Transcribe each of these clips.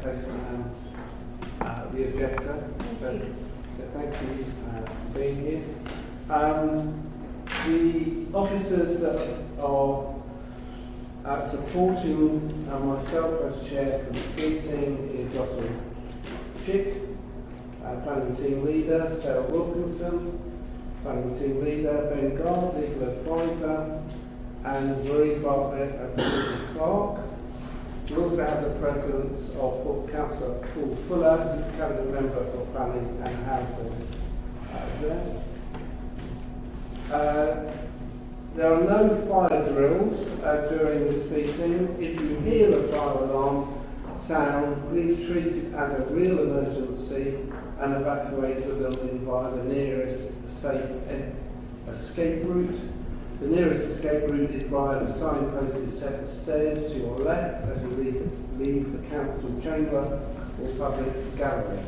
application and the objector. So thank you for being here. The officers that are supporting myself as chair for this meeting is Russell Chick, planning team leader, Sarah Wilkinson, planning team leader, Ben Gard, legal advisor, and Marie Bartlett as committee clerk. We also have the presence of Councillor Paul Fuller, who's cabinet member for planning and housing there. There are no fire drills during this meeting. If you hear the fire alarm sound, please treat it as a real emergency and evacuate the building via the nearest safe escape route. The nearest escape route is via the signposted set of stairs to your left as you leave the council chamber or public gallery.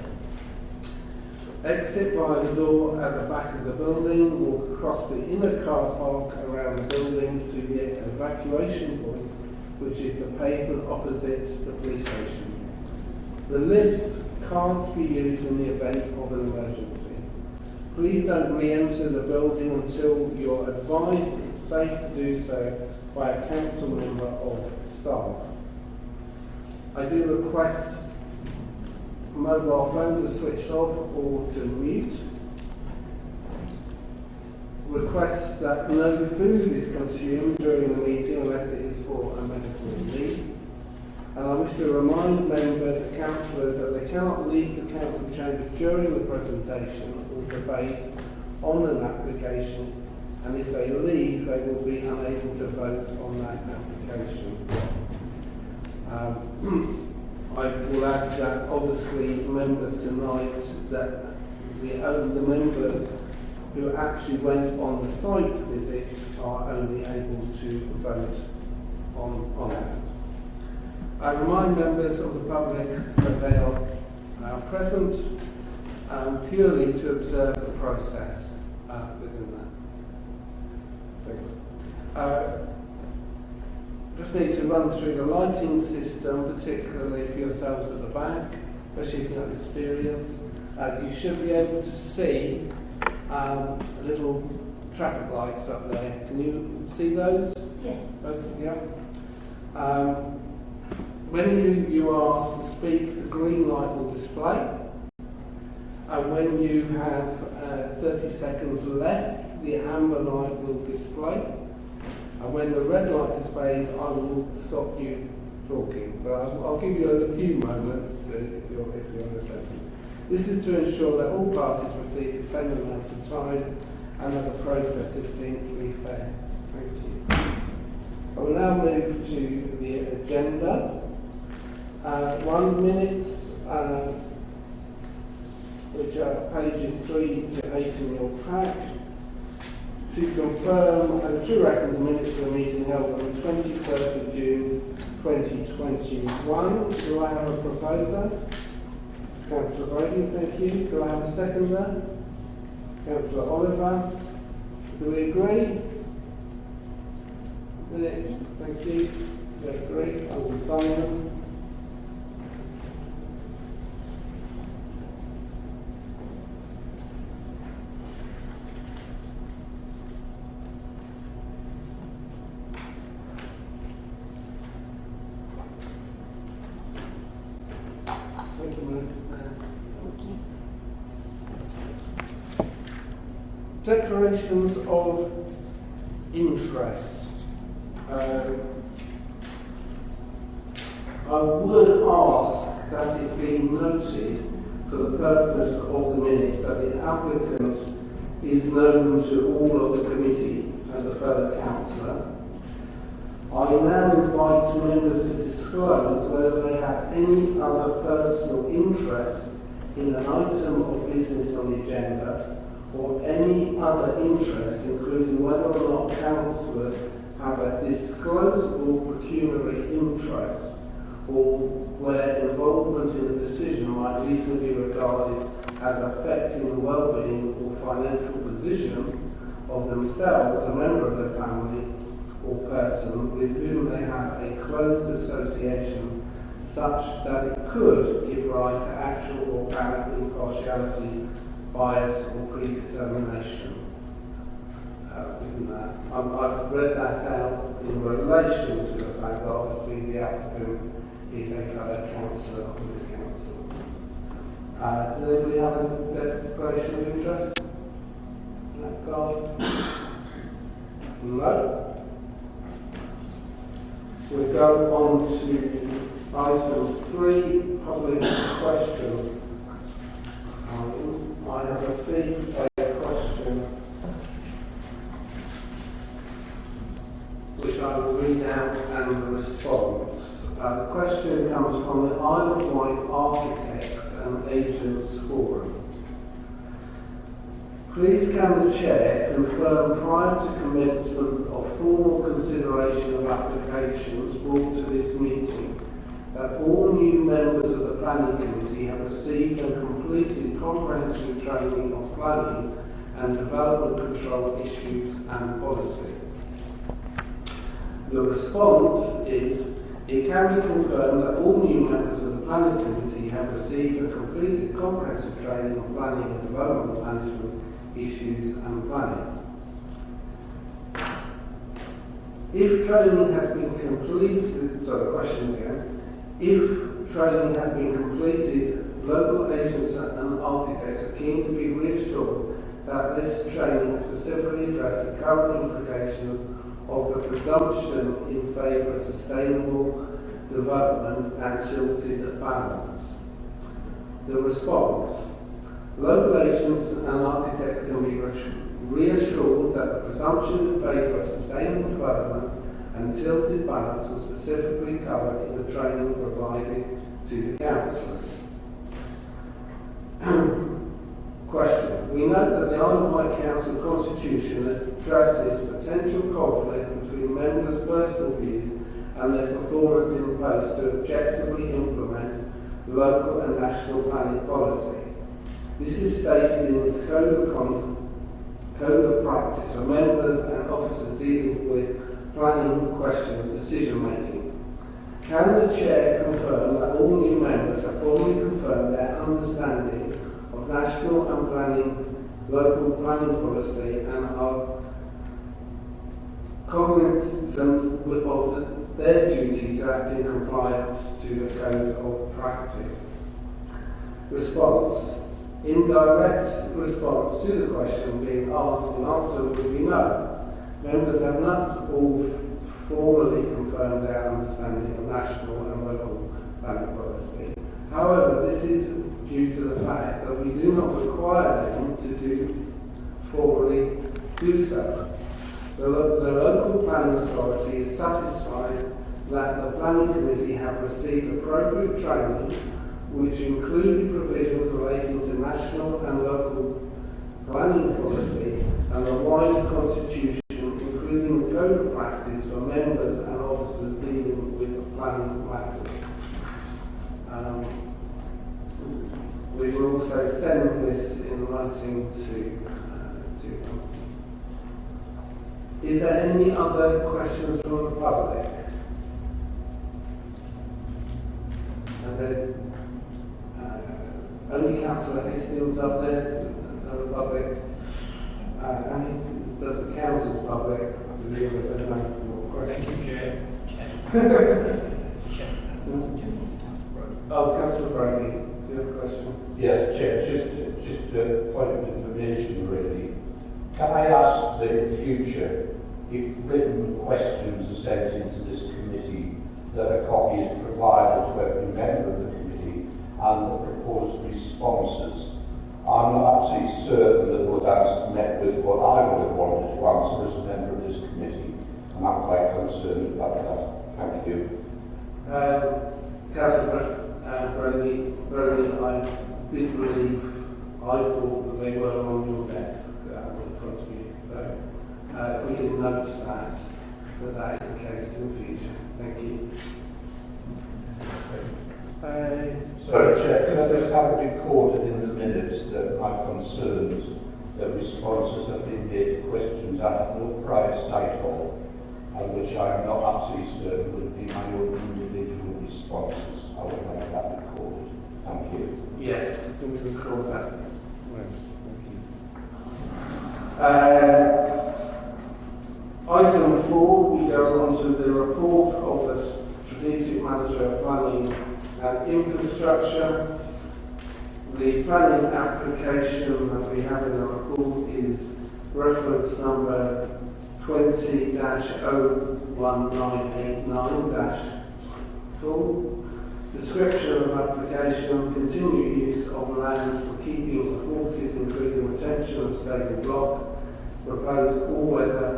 Exit via the door at the back of the building, walk across the inner car park around the building to the evacuation point, which is the pavement opposite the police station. The lifts can't be used in the event of an emergency. Please don't re-enter the building until you're advised it's safe to do so by a council member or staff. I do request mobile phones are switched off or to mute. Request that no food is consumed during the meeting unless it is for a medical need. And I wish to remind the councillors that they cannot leave the council chamber during the presentation or debate on an application, and if they leave, they will be unable to vote on that application. I will add that obviously members tonight, that the members who actually went on the site visit are only able to vote on that. I remind members of the public that they are present purely to observe the process within that. Thanks. Just need to run through the lighting system, particularly for yourselves at the back, especially if you're not experienced. You should be able to see little traffic lights up there. Can you see those? Yes. Both? Yeah. When you are asked to speak, the green light will display. And when you have 30 seconds left, the amber light will display. And when the red light displays, I will stop you talking. But I'll give you a few moments if you're in the sentence. This is to ensure that all parties receive the same amount of time and that the process is seen to be fair. Thank you. I will now move to the agenda. 1 minute, which are pages 3 to 8 in your pack. To confirm as a true record the minutes of the meeting held on the 21st of June 2021. Do I have a proposer? Councillor Brady, thank you. Do I have a seconder? Councillor Oliver. Do we agree? Minutes, thank you. We agree. I will sign them. Declarations of interest. I would ask that it be noted for the purpose of the minutes that the applicant is known to all of the committee as a fellow councillor. I now invite members to disclose whether they have any other personal interest in an item of business on the agenda, or any other interest, including whether or not councillors have a disclosable pecuniary interest, or where involvement in the decision might reasonably be regarded as affecting the well-being or financial position of themselves, a member of their family, or person with whom they have a closed association such that it could give rise to actual or apparent impartiality, bias or predetermination. I've read that out in relation to the fact that obviously the applicant is a fellow councillor of this council. Does anybody have a declaration of interest in that regard? No. We'll go on to item 3, public question. I have received a question which I will read out and the response. The question comes from the Isle of Wight Architects and Agents Forum. Please can the Chair confirm prior to commencement of formal consideration of applications brought to this meeting that all new members of the Planning Committee have received and completed comprehensive training on planning and development control issues and policy? The response is, it can be confirmed that all new members of the Planning Committee have received and completed comprehensive training on planning and development management issues and planning. If training has been completed, question again, if training has been completed, local agents and architects are keen to be reassured that this training specifically addresses the current implications of the presumption in favour of sustainable development and tilted balance. The response: local agents and architects can be reassured that the presumption in favour of sustainable development and tilted balance was specifically covered in the training provided to the councillors. Question. We note that the Isle of Wight Council Constitution addresses potential conflict between members' personal views and their performance in post to objectively implement local and national planning policy. This is stated in its code of practice for members and officers dealing with planning questions decision making. Can the Chair confirm that all new members have formally confirmed their understanding of national and local planning policy and are cognizant of their duty to act in compliance to the code of practice? Response. In direct response to the question being asked, the answer would be no. Members have not all formally confirmed their understanding of national and local planning policy. However, this is due to the fact that we do not require them to formally do so. The local planning authority is satisfied that the Planning Committee have received appropriate training which included provisions relating to national and local planning policy and the wider constitution, including the code of practice for members and officers dealing with planning matters. We will also send this in writing to them. Is there any other questions from the public? And there's only Councillor Hastings up there, the public, and does the council public. I presume that there's no more questions. Thank you, Chair. Oh, Councillor Brady, do you have a question? Yes, Chair, just a point of information really. Can I ask that in future, if written questions are sent into this committee, that a copy is provided to every member of the committee and the proposed responses? I'm not absolutely certain that those answers met with what I would have wanted to answer as a member of this committee, and I'm quite concerned about that. Thank you. Councillor Brady, I did believe, I thought that they were on your desk in front of you. So if we can note that is the case in the future. Thank you. Sorry, Chair, can I just have it recorded in the minutes that my concerns, that responses have been made to questions I have no prior sight of, and which I am not absolutely certain would be my own individual responses. I will make that recorded. Thank you. Yes, we can record that. Item 4, we go on to the report of the Strategic Manager of Planning and Infrastructure. The planning application that we have in the report is reference number 20-01989-2. Description of application: continued use of land for keeping of horses, including retention of stable block, proposed all-weather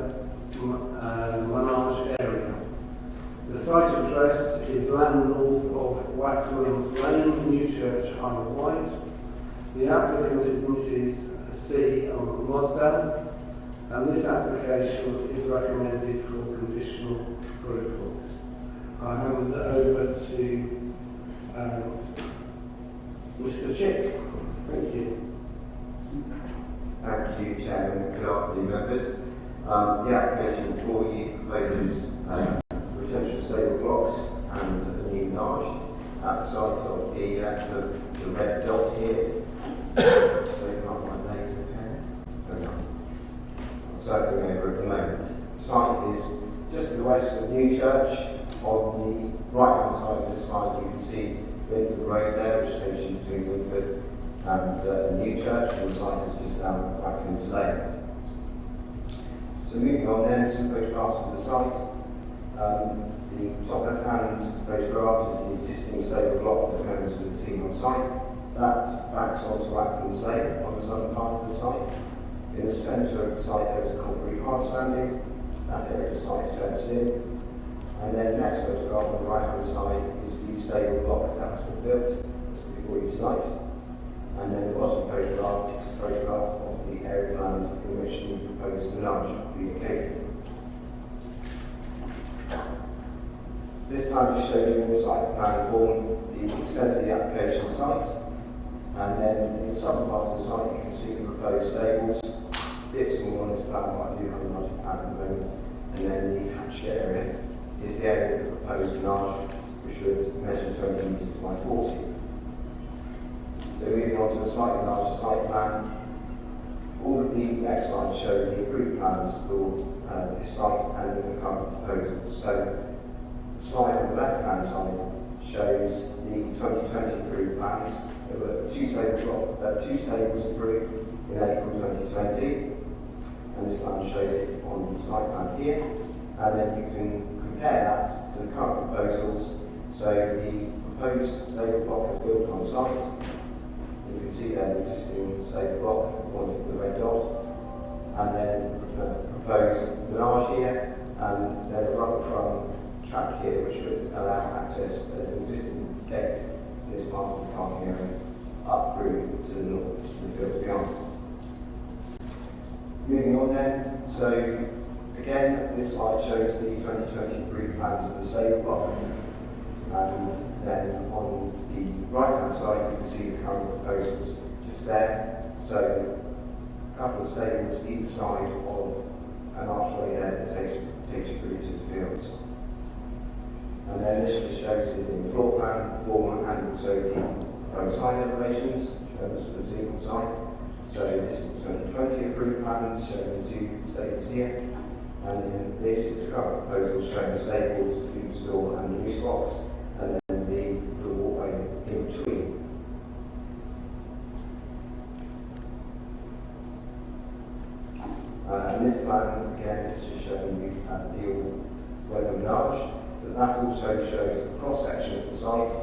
menage area. The site address is land north of Wacklands Lane, Newchurch, Isle of Wight. The applicant is Mrs. C. Mosdale, and this application is recommended for conditional approval. I hand it over to Mr. Chick. Thank you. Thank you, Chairman. Good afternoon, members. The application before you proposes retention stable blocks and a new menage at the site of the red dot here. So not my name's pen. I'm circling over at the moment. The site is just to the west of Newchurch. On the right-hand side of the slide, you can see Winford Road there, which takes you between Winford and Newchurch, and the site is just down Watkins Lane. So moving on then, some photographs of the site. The top left-hand photograph is the existing stable block that members would have seen on site. That backs onto Watkins Lane on the southern part of the site. In the centre of the site there is a concrete hard standing. That area of the site is fenced in. And then the next photograph on the right-hand side is the stable block that has been built just before you tonight. And then the bottom photograph is a photograph of the area of land in which the proposed menage will be located. This plan just shows you in the site plan form the extent of the application site. And then in the southern part of the site you can see the proposed stables. Bit small on this plan, but I do have a larger plan at the moment. And then the hatched area is the area of the proposed menage, which would measure 20 metres by 40. So moving on to a slightly larger site plan, all of the next slides show the approved plans for this site and the current proposals. So the slide on the left-hand side shows the 2020 approved plans. There were two stables approved in April 2020, and this plan shows it on the site plan here. And then you can compare that to the current proposals. So the proposed stable block is built on site. You can see there the existing stable block pointing to the red dot. And then proposed menage here, and then a rubber front track here which would allow access. There's an existing gate in this part of the parking area up through to the north, to the field beyond. Moving on then, so again, this slide shows the 2020 approved plans of the stable block, and then on the right-hand side you can see the current proposals just there. So a couple of stables either side of an archway there that takes you through to the field. And then this just shows it in the floor plan form and also the proposed site elevations, shows for the single site. So this is the 2020 approved plans showing the two stables here. And then this is the current proposal showing the stables, the food store and the loose box, and then the walkway in between. And this plan, again, is just showing you the all-weather menage, but that also shows the cross-section of the site.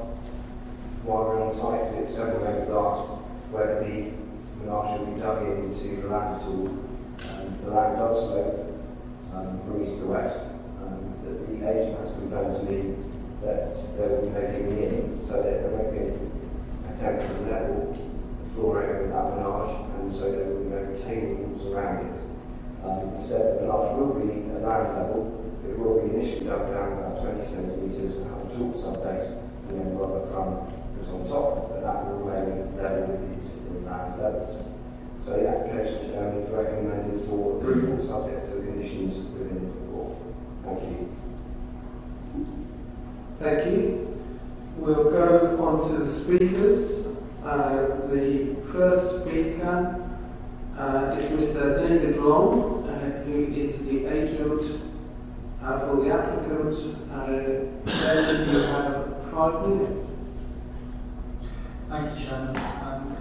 While we're on site, several members asked whether the menage will be dug into the land at all. The land does slope from east to west, but the agent has confirmed to me that there will be no digging in, so that there won't be an attempt to level the floor area with that menage, and so there will be no retaining walls around it. Instead, the menage will be at land level. It will be initially dug down about 20 centimetres and have a chalk subbase, and then rubber front goes on top, but that will remain level with the existing land levels. So the application is recommended for approval subject to the conditions within the report. Thank you. Thank you. we'll go on to the speakers. The first speaker is Mr. David Long, who is the agent for the applicant. David, you have 5 minutes. Thank you, Chairman.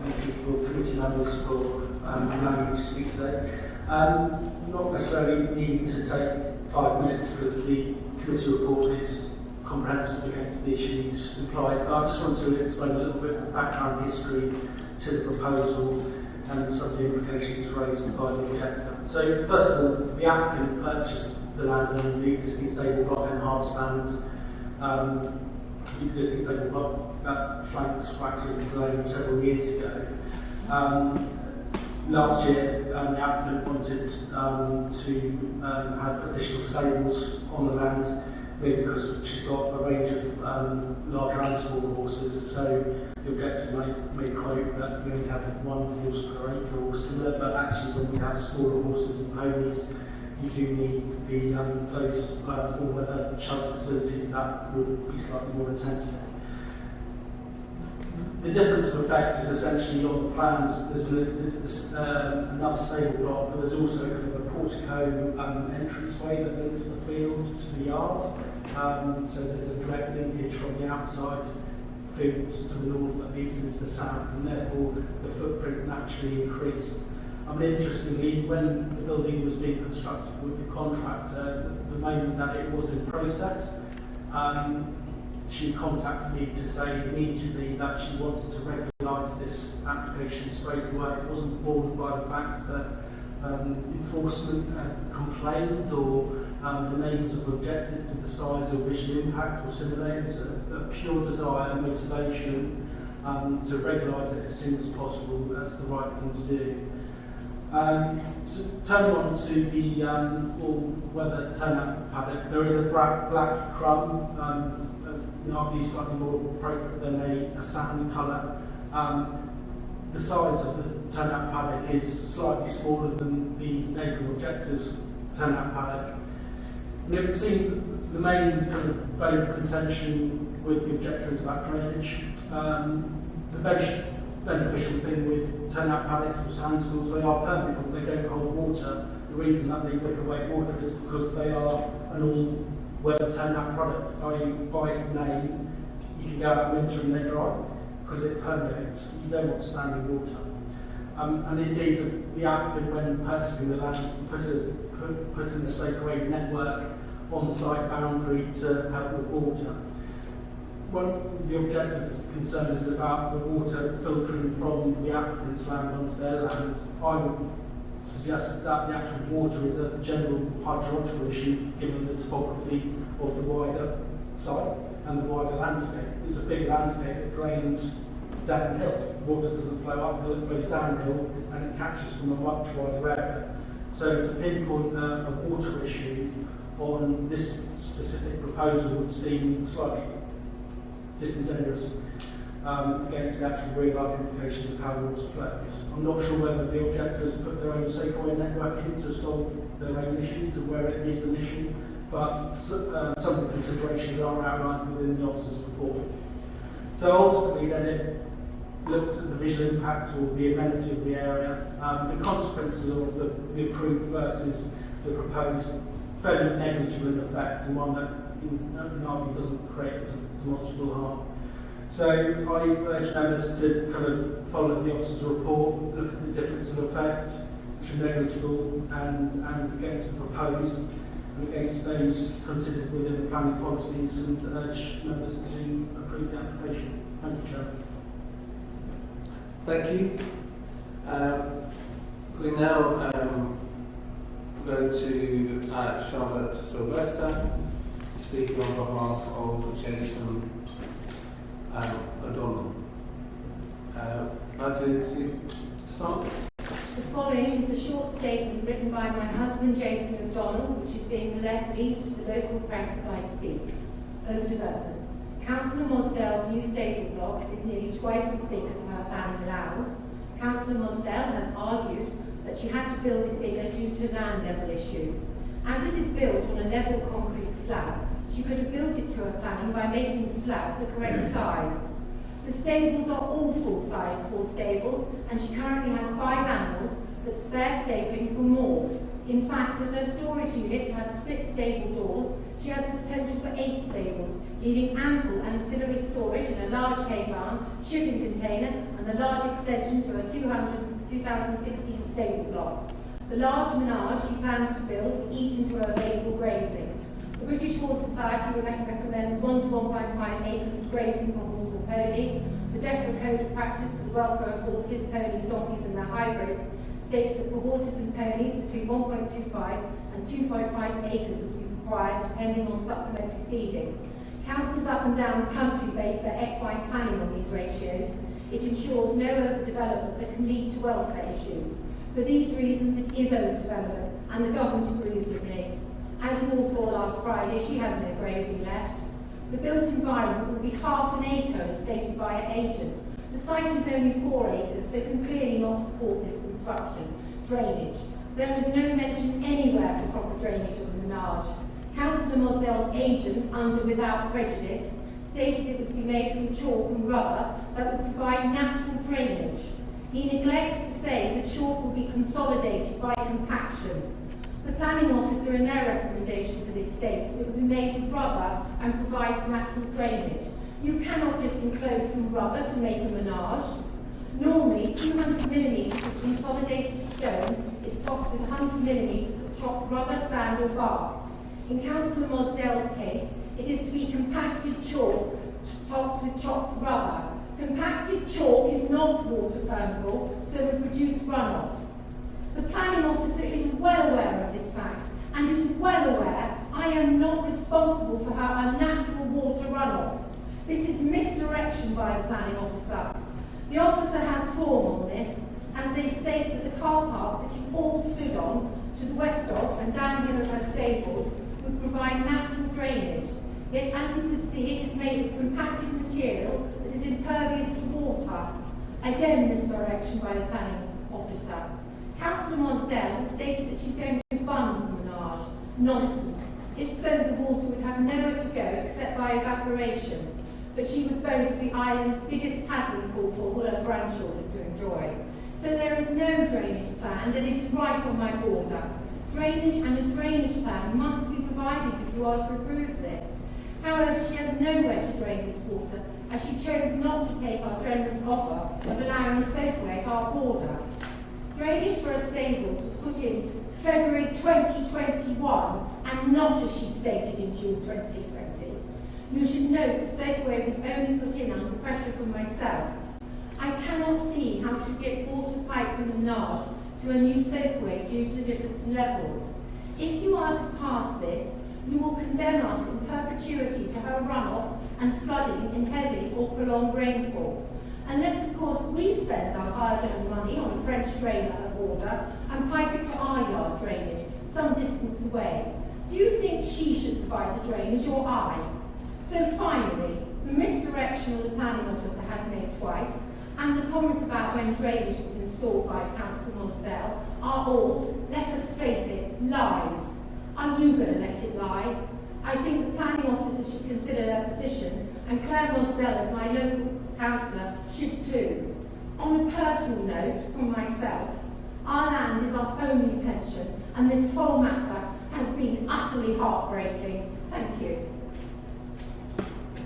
Thank you for committee members for allowing me to speak today. Not necessarily needing to take 5 minutes because the committee report is comprehensive against the issues implied. But I just want to explain a little bit of background history to the proposal and some of the implications raised by the objector. So, first of all, the applicant purchased the land and the existing stable block and hard stand. The existing stable block that flanks Franklin Lane several years ago. Last year, the applicant wanted to have additional stables on the land, really because she's got a range of larger and smaller horses. So the objector may quote that we only have 1 horse per acre or similar, but actually when we have smaller horses and ponies, you do need those all-weather shelter facilities that would be slightly more intensive. The difference of effect is essentially on the plans. There's another stable block, but there's also kind of a portico entranceway that links the fields to the yard. So there's a direct linkage from the outside fields to the north that leads into the south, and therefore the footprint naturally increased. Interestingly, when the building was being constructed with the contractor, the moment that it was in process, she contacted me to say immediately that she wanted to regularise this application straight away. It wasn't bothered by the fact that enforcement complained or the neighbours have objected to the size or visual impact or similar. It was a pure desire and motivation to regularise it as soon as possible. That's the right thing to do. So turning on to the all-weather turnout paddock, there is a black crumb, in our view slightly more appropriate than a sand colour. The size of the turnout paddock is slightly smaller than the neighbouring objector's turnout paddock. And it would seem the main kind of bone of contention with the objector is about drainage. The beneficial thing with turnout paddocks or sandstalls, they are permeable, they don't hold water. The reason that they wick away water is because they are an all-weather turnout product. By its name, you can go out winter and they're dry because it permeates. You don't want standing water. And indeed, the applicant, when purchasing the land, put in a safe network on the site boundary to help with water. One of the objective concerns is about the water filtering from the applicant's land onto their land. I would suggest that the actual water is a general hydrological issue given the topography of the wider site and the wider landscape. It's a big landscape that drains downhill. Water doesn't flow uphill, it flows downhill and it catches from a much wider area. So to pinpoint a water issue on this specific proposal would seem slightly disingenuous against the actual real-life implications of how water flows. I'm not sure whether the objectors put their own Sequoia network in to solve their own issues, or where it is an issue, but some of the considerations are outlined within the officer's report. So ultimately then it looks at the visual impact or the amenity of the area, the consequences of the approved versus the proposed, fairly negligible in effect, and one that in our view doesn't create demonstrable harm. So I urge members to kind of follow the officer's report, look at the difference of effect, which are negligible, and against the proposed, and against those considered within the planning policies, and urge members to approve the application. Thank you, Chairman. Thank you. We now go to Charlotte Sylvester, speaking on behalf of Jason O'Donnell. to start? The following is a short statement written by my husband Jason O'Donnell, which is being released to the local press as I speak. Home development. Councillor Mosdale's new stable block is nearly twice as big as her plan allows. Councillor Mosdale has argued that she had to build it bigger due to land level issues. As it is built on a level concrete slab, she could have built it to her planning by making the slab the correct size. The stables are all full-size horse stables, and she currently has 5 animals, but spare stabling for more. In fact, as her storage units have split stable doors, she has the potential for 8 stables, leaving ample ancillary storage in a large hay barn, shipping container, and a large extension to her 2016 stable block. The large menage she plans to build will eat into her available grazing. The British Horse Society recommends 1 to 1.5 acres of grazing for horse or pony. The DEFRA Code of Practice for the Welfare of Horses, Ponies, Donkeys and their hybrids states that for horses and ponies between 1.25 and 2.5 acres will be required depending on supplementary feeding. Councils up and down the country base their equine planning on these ratios. It ensures no overdevelopment that can lead to welfare issues. For these reasons, it is overdevelopment, and the government agrees with me. As you all saw last Friday, she has no grazing left. The built environment will be half an acre, as stated by her agent. The site is only 4 acres, so can clearly not support this construction. Drainage. There is no mention anywhere for proper drainage of the menage. Councillor Mosdell's agent, under Without Prejudice, stated it was to be made from chalk and rubber that would provide natural drainage. He neglects to say that chalk will be consolidated by compaction. The planning officer in their recommendation for this states it will be made of rubber and provides natural drainage. You cannot just enclose some rubber to make a menage. Normally, 200mm of consolidated stone is topped with 100mm of chopped rubber, sand or bark. In Councillor Mosdell's case, it is to be compacted chalk topped with chopped rubber. Compacted chalk is not water permeable, so will produce runoff. The planning officer is well aware of this fact and is well aware I am not responsible for her unnatural water runoff. This is misdirection by the planning officer. The officer has form on this, as they state that the car park that you all stood on to the west of and downhill of her stables would provide natural drainage. Yet, as you can see, it is made of compacted material that is impervious to water. Again, misdirection by the planning officer. Councillor Mosdell has stated that she's going to fund the menage. Nonsense. If so, the water would have nowhere to go except by evaporation. But she would boast the island's biggest paddling pool for all her grandchildren to enjoy. So there is no drainage planned, and it is right on my border. Drainage and a drainage plan must be provided if you are to approve this. However, she has nowhere to drain this water, as she chose not to take our generous offer of allowing a soakaway at our border. Drainage for her stables was put in February 2021 and not, as she stated, in June 2020. You should note the soakaway was only put in under pressure from myself. I cannot see how she could get water pipe from the menage to a new soakaway due to the difference in levels. If you are to pass this, you will condemn us in perpetuity to her runoff and flooding in heavy or prolonged rainfall. Unless, of course, we spend our hard-earned money on a French drain at the border and pipe it to our yard drainage, some distance away. Do you think she should provide the drainage or I? So finally, the misdirection the planning officer has made twice, and the comment about when drainage was installed by Councillor Mosdell are all, let us face it, lies. Are you going to let it lie? I think the planning officer should consider their position, and Claire Mosdell, as my local councillor, should too. On a personal note, from myself, our land is our only pension, and this whole matter has been utterly heartbreaking. Thank you.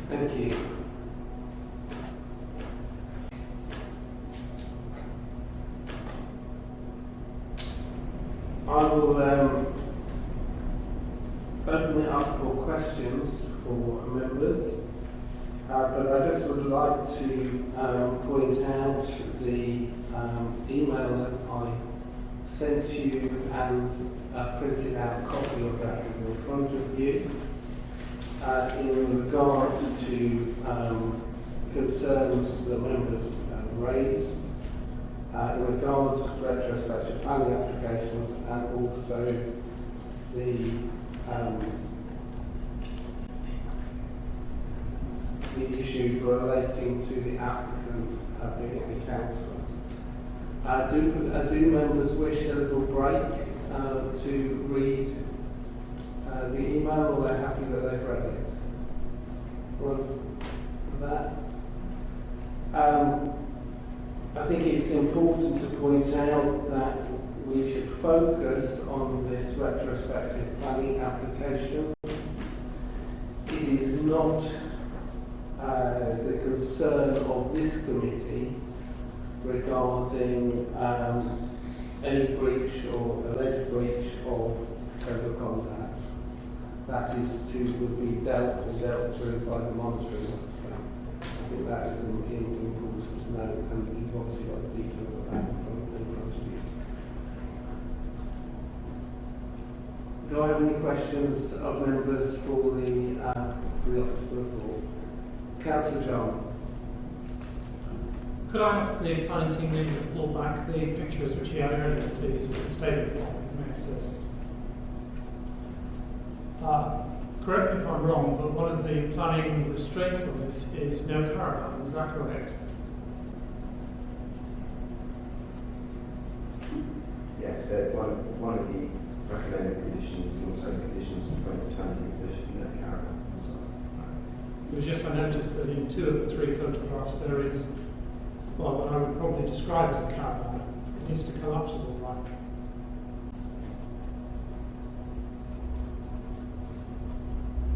Thank you. I will open it up for questions for members, but I just would like to point out the email that I sent you and printed out a copy of that is in front of you. In regards to concerns the members raised, in regards to retrospective planning applications and also the issues relating to the applicant being the council. Do members wish a little break to read the email, or they're happy that they've read it? Well, that. I think it's important to point out that we should focus on this retrospective planning application. It is not the concern of this committee regarding any breach or alleged breach of code of conduct. That is would be dealt through by the monitoring officer. I think that is important to know, and you've obviously got the details of that in front of you. Do I have any questions of members for the Office of the Report? Councillor John. Could I ask the planning team leader to pull back the pictures which he had earlier, please, of the stable block in Access? Correct me if I'm wrong, but one of the planning restraints on this is no caravan, is that correct? Yes, one of the recommended conditions, and also conditions in 2020, is there should be no caravans on site. It was just I noticed that in 2 of the 3 photographs there is, well, what I would probably describe as a caravan. It needs to collapsible, right?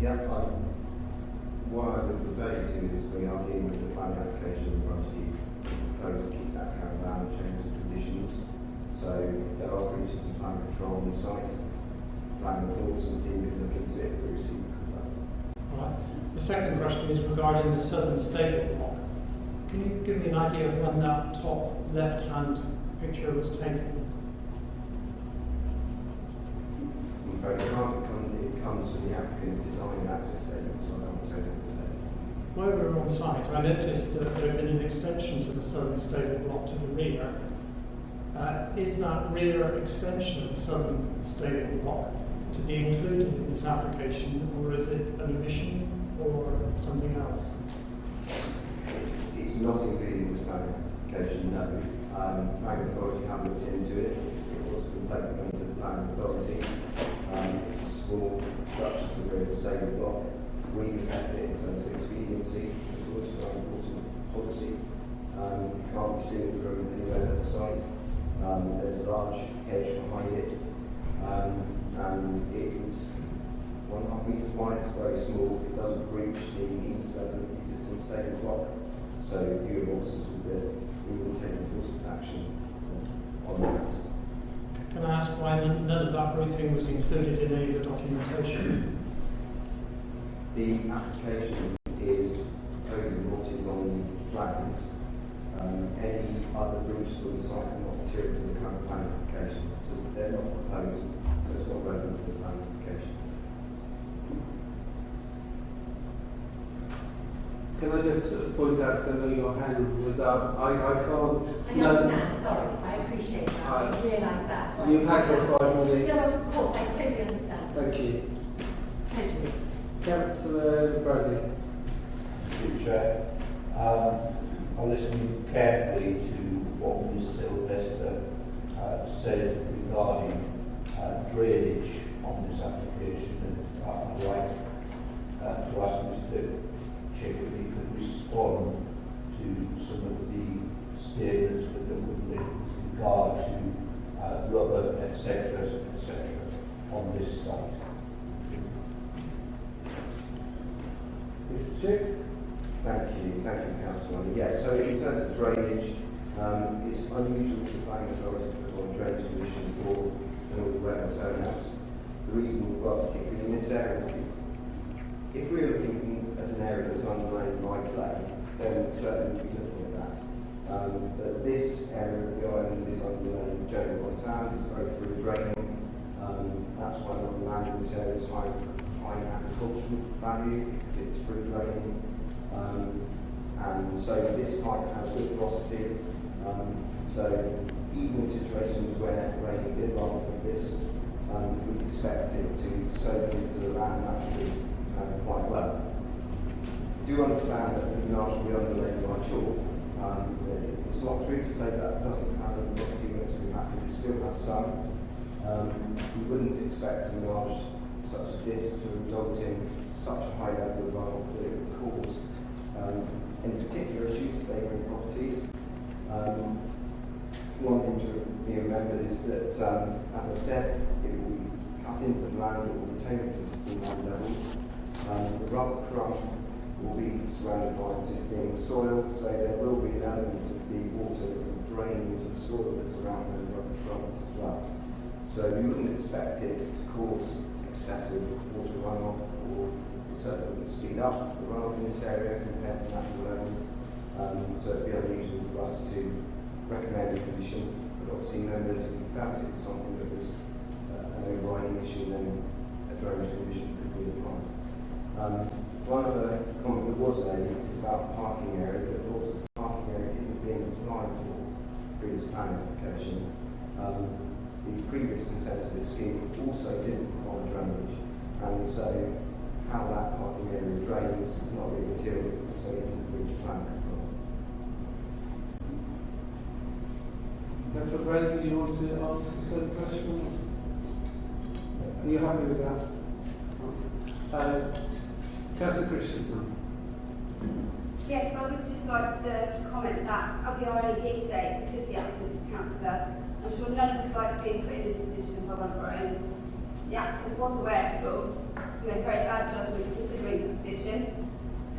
Yeah, what I would refer you to is we are dealing with the planning application in front of you. Propose to keep that caravan and change the conditions. So if there are breaches in plan control on the site, planning enforcement team can look into it if we receive a complaint. Right. The second question is regarding the southern stable block. Can you give me an idea of when that top left-hand picture was taken? I'm afraid it comes from the applicant's design and access statement, so I don't tell you what to say. While we were on site, I noticed that there had been an extension to the southern stable block to the rear. Is that rear extension of the southern stable block to be included in this application, or is it an omission or something else? It's not included in this planning application, no. Planning authority have looked into it. It was a complaint going to the planning authority. It's a small structure to the rear of the stable block. We assess it in terms of expediency, according to our enforcement policy. Can't be seen from anywhere at the site. There's a large hedge behind it, and it is 1.5 metres wide. It's very small. It doesn't breach the eaves of the existing stable block. So you officers will take enforcement action on that. Can I ask why none of that briefing was included in any of the documentation? The application is proposing what is on the plans. Any other breaches on the site are not material to the current planning application, so they're not proposed, so it's not relevant to the planning application. Can I just point out, because I know your hand was up, I can't... I understand, sorry, I appreciate that, I realise that. So You've had your 5 minutes. No, of course, I totally understand. Thank you. Totally. Councillor Bradley. Thank you, Chair. I listened carefully to what Ms Sylvester said regarding drainage on this application, and I'd like to ask Mr Chick if he could respond to some of the statements with regard to rubber, etc., on this site. Mr Chick. Thank you, Councillor. Yeah, so in terms of drainage, it's unusual for the planning authority to put on drainage condition for an all weather turnout. The reason, well, particularly in this area, if we're looking at an area that's underlain by clay, then certainly we'd be looking at that. But this area of the island is underlain generally by sand, it's very through draining. That's why a lot of land in this area is high agricultural value, because it's through draining. And so this site has good porosity. So even in situations where rain did run from this, we expect it to soak into the land naturally quite well. We do understand that the marsh will be underlain by chalk. It's not true to say that it doesn't have a property units we have, it still has some. We wouldn't expect a marsh such as this to result in such a high level of runoff that it would cause, in particular, issues to neighbouring properties. One thing to be remembered is that, as I said, it will be cut into the land, it will retain existing land levels. The rubber crumb will be surrounded by existing soil, so there will be an element of the water that will drain into the soil that's around those rubber crumbs as well. So we wouldn't expect it to cause excessive water runoff, or it certainly wouldn't speed up the runoff in this area compared to natural levels. So it would be unusual for us to recommend a condition, but obviously members, if we found it was something that was an overriding issue, then a drainage condition could be applied. One other comment that was made is about the parking area, but of course the parking area isn't being applied for through this planning application. The previous consent of this scheme also didn't require drainage, and so how that parking area drains is not really material, so it didn't reach planning control. Councillor Brady, do you want to ask a third question? Are you happy with that? Councillor Christensen. Yes, I would just like to comment that we are only here today because the applicant is a councillor. I'm sure none of us likes being put in this position by one of our own. The applicant was aware of the rules. We made very bad judgment considering the position.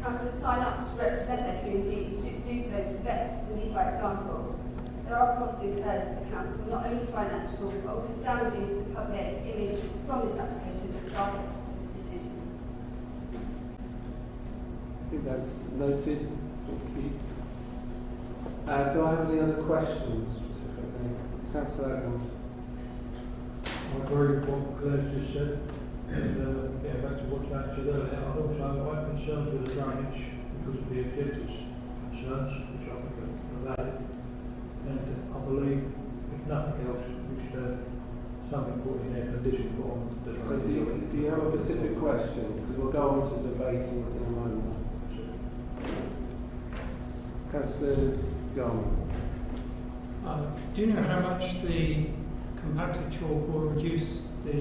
Councillors sign up to represent their community and should do so to the best and lead by example. There are costs incurred for the council, not only financial, but also damaging to the public image from this application regardless of the decision. I think that's noted. Thank you. Do I have any other questions specifically? Councillor Adams. I agree with what Claire's just said, and getting back to what Jack said earlier, I'd also have concerns with the drainage because of the objectives concerns, which I think are valid, and I believe, if nothing else, we should have something put in there, condition put on the So drainage. do you have a specific question? Because we'll go on to debating in a moment. Councillor Garman. Do you know how much the compacted chalk will reduce the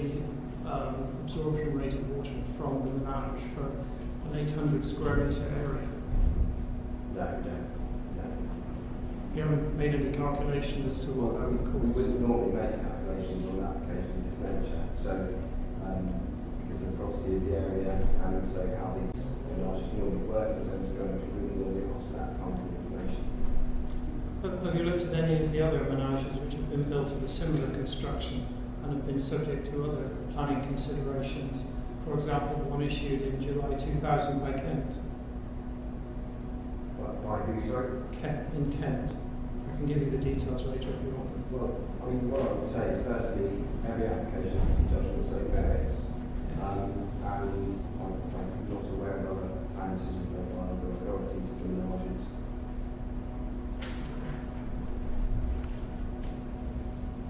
absorption rate of water from the Menage for an 800 square metre area? No, we don't. No. You haven't made any calculation as to what that would We cost? wouldn't normally make calculations on that occasion in this nature. So, because of the prosperity of the area and also how these garages normally work in terms of drainage, we wouldn't normally ask for that kind of information. Have you looked at any of the other Menages which have been built of a similar construction and have been subject to other planning considerations? For example, the one issued in July 2000 by Kent. By who, sorry? In Kent. I can give you the details later if you want. Well, I mean, what I would say is firstly, every application has to be judged on its own merits. And I'm not aware of other plans to be made by other authorities to the Menages.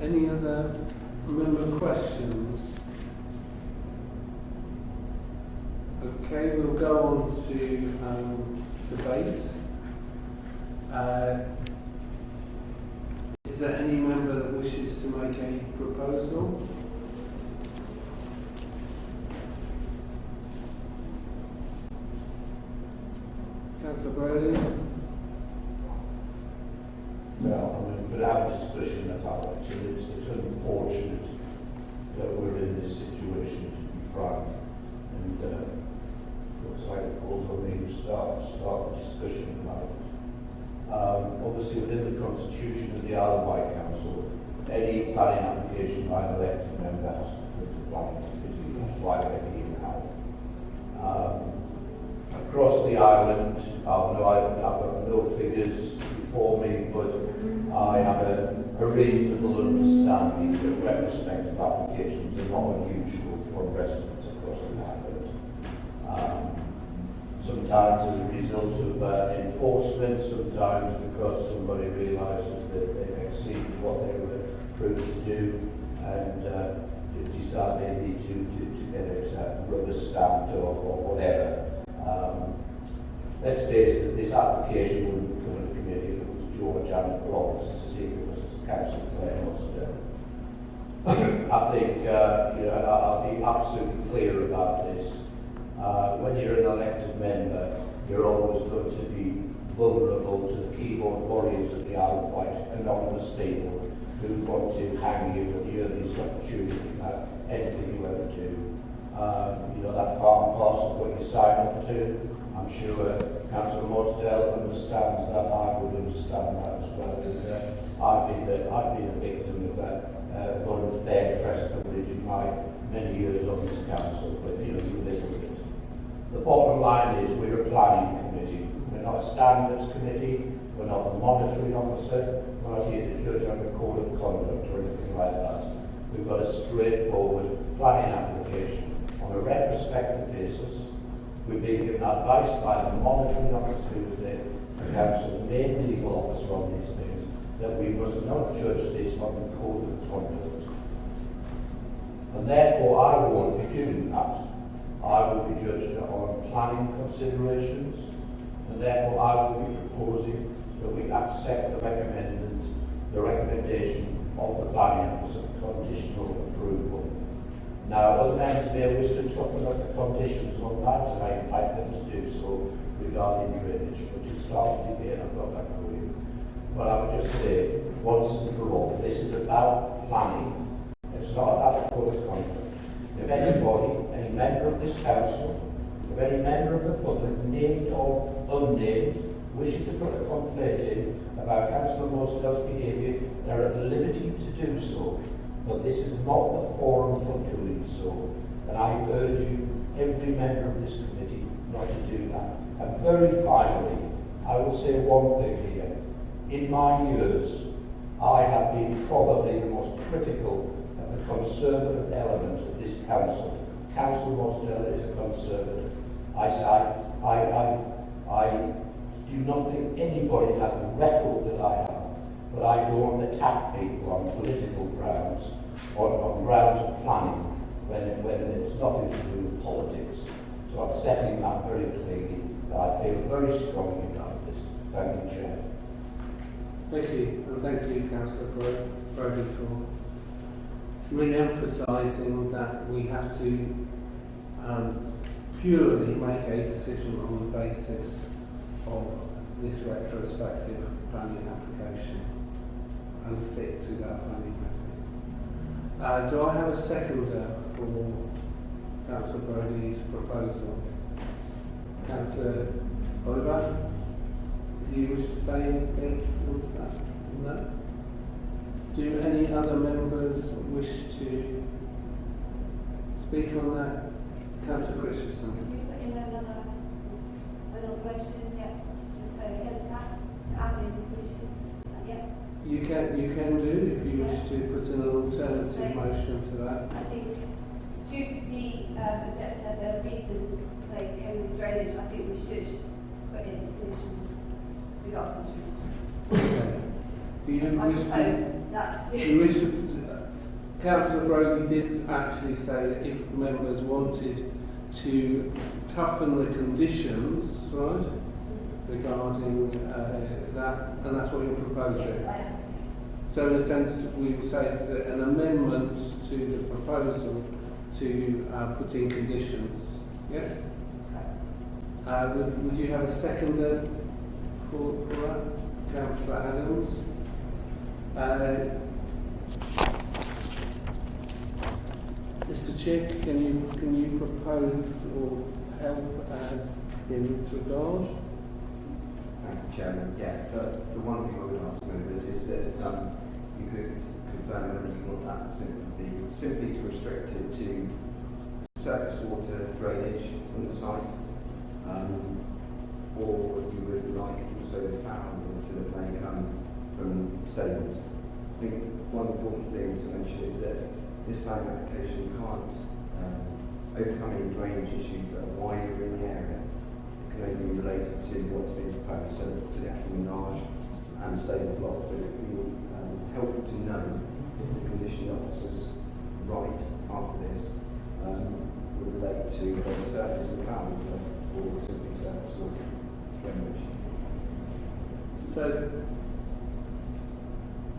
Any other member questions? Okay, we'll go on to debate. Is there any member that wishes to make a proposal? Councillor Brady? No, I mean, we'll have a discussion about it. So it's unfortunate that we're in this situation, to be frank. And looks like it falls on me to start a discussion about it. Obviously, within the constitution of the Isle of Wight Council, any planning application by an elected member has to go to planning committee. That's why they're here now. Across the island, I've got no figures before me, but I have a reasonable understanding that retrospective applications are not unusual for residents across the island. Sometimes as a result of enforcement, sometimes because somebody realises that they've exceeded what they were approved to do and decide they need to get it rubber stamped or whatever. Let's face it, this application wouldn't come to the committee if it was George and Roberts, as if it was Councillor Clare Mostell. I think, I'll be absolutely clear about this. When you're an elected member, you're always going to be vulnerable to the keyboard warriors of the Isle of Wight, anonymous people who want to hang you at the earliest opportunity about anything you ever do. That's part and parcel of what you sign up to. I'm sure Councillor Morsdale understands that. I would understand that as well. And, I've been a victim of that unfair press coverage in my many years on this council, but you live with it. The bottom line is we're a planning committee. We're not a standards committee. We're not a monitoring officer. We're not here to judge on the code of conduct or anything like that. We've got a straightforward planning application on a retrospective basis. We've been given advice by the monitoring officer who was the council's main legal officer on these things that we must not judge this on the code of conduct. And therefore I won't be doing that. I will be judged on planning considerations, and therefore I will be proposing that we accept the recommendation of the planning officer for conditional approval. Now, other members may wish to toughen up the conditions on that, and I invite them to do so regarding drainage. But to start the debate, I've got that going. But I would just say, once and for all, this is about planning. It's not about the code of conduct. If anybody, any member of this council, if any member of the public, named or unnamed, wishes to put a complaint in about Councillor Morsdale's behaviour, they're at liberty to do so. But this is not the forum for doing so. And I urge you, every member of this committee, not to do that. And very finally, I will say one thing here. In my years, I have been probably the most critical of the conservative element of this council. Councillor Morsdale is a conservative. I do not think anybody has the record that I have, but I don't attack people on political grounds or on grounds of planning when it's nothing to do with politics. So I'm setting that very clearly. I feel very strongly about this. Thank you, Chair. Thank you, and thank you, Councillor Brody, for re-emphasising that we have to purely make a decision on the basis of this retrospective planning application and stick to that planning mechanism. Do I have a seconder for Councillor Brody's proposal? Councillor Oliver, do you wish to say anything towards that? No? Do any other members wish to speak on that? Councillor Christensen. Can you put in another motion, to say against that, to add in conditions? Is that, You can do if you wish to put in an alternative motion to that. I think due to the objector, the reasons they came with drainage, I think we should put in conditions regarding drainage. Okay. Do you I wish propose that. you wish to? Councillor Brody did actually say that if members wanted to toughen the conditions, right, regarding that, and that's what you're proposing. Yes, I am. So in a sense, we would say it's an amendment to the proposal to put in conditions. Yes? Would you have a seconder for that? Councillor Adams? Mr. Chair, can you propose or help in this regard? Thank you, Chairman. Yeah, the one thing I would ask members is that you could confirm whether you want that simply to restrict it to surface water drainage from the site, or you would like also foul water that may come from stables. I think one important thing to mention is that this planning application can't overcome any drainage issues that are wider in the area. It can only be related to what's being proposed, so to the actual menage and stable block. But it would be helpful to know if the condition officer's right after this would relate to whether surface and foul water or simply surface water drainage. So,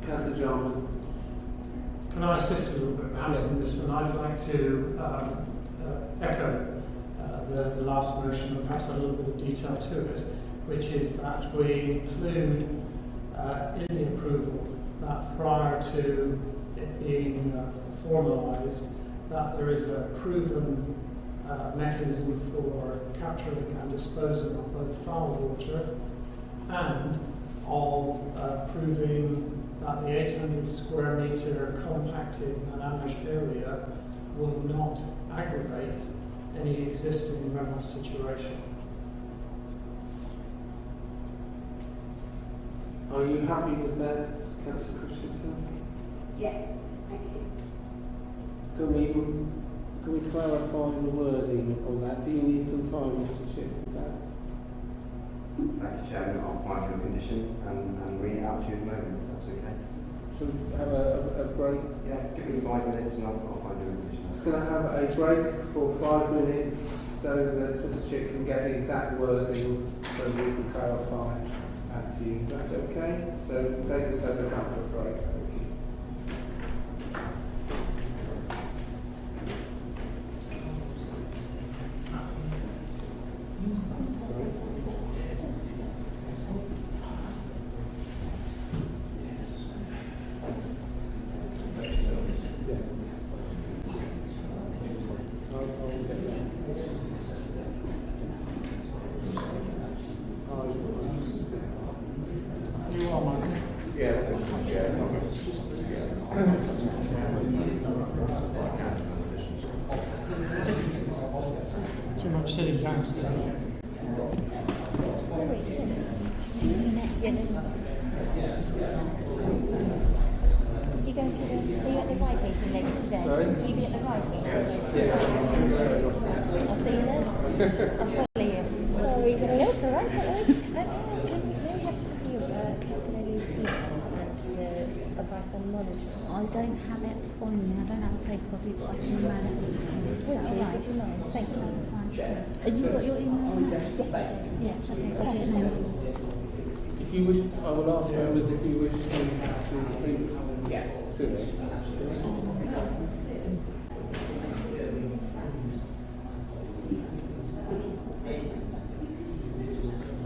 Councillor Jarman. Can I I assist a little bit perhaps in this one? I'd like to echo the last motion, but perhaps a little bit of detail to it, which is that we include in the approval that prior to it being formalised, that there is a proven mechanism for capturing and disposal of both foul water and of proving that the 800 square metre compacted managed area will not aggravate any existing runoff situation. Are you happy with that, Councillor Christensen? Yes, thank you. Can we clarify the wording on that? Do you need some time, Mr. Chair, for that? Thank you, Chairman. I'll find your condition and read it out to you in a moment, if that's okay. Should we have a break? Yeah, give me 5 minutes and I'll find your condition. Just going to have a break for 5 minutes so that Mr. Chair can get the exact wording so we can clarify that to you. Is that okay? So take this as a comfort break. Thank you. You are, Michael. Too much sitting down today. You go to the, are you at the right meeting later today? Sorry? You be at the right meeting? Yes. I'll see you then. I'll follow you. Sorry, no, that's all right. May I have a copy of Councillor Ellie's email and the advice on monitoring? I don't have it on me. I don't have a paper copy, but I can email it. Would you mind? Thank you. Have you got your email? Yes, okay. What's your name? If you wish, I will ask members if you wish to speak to it.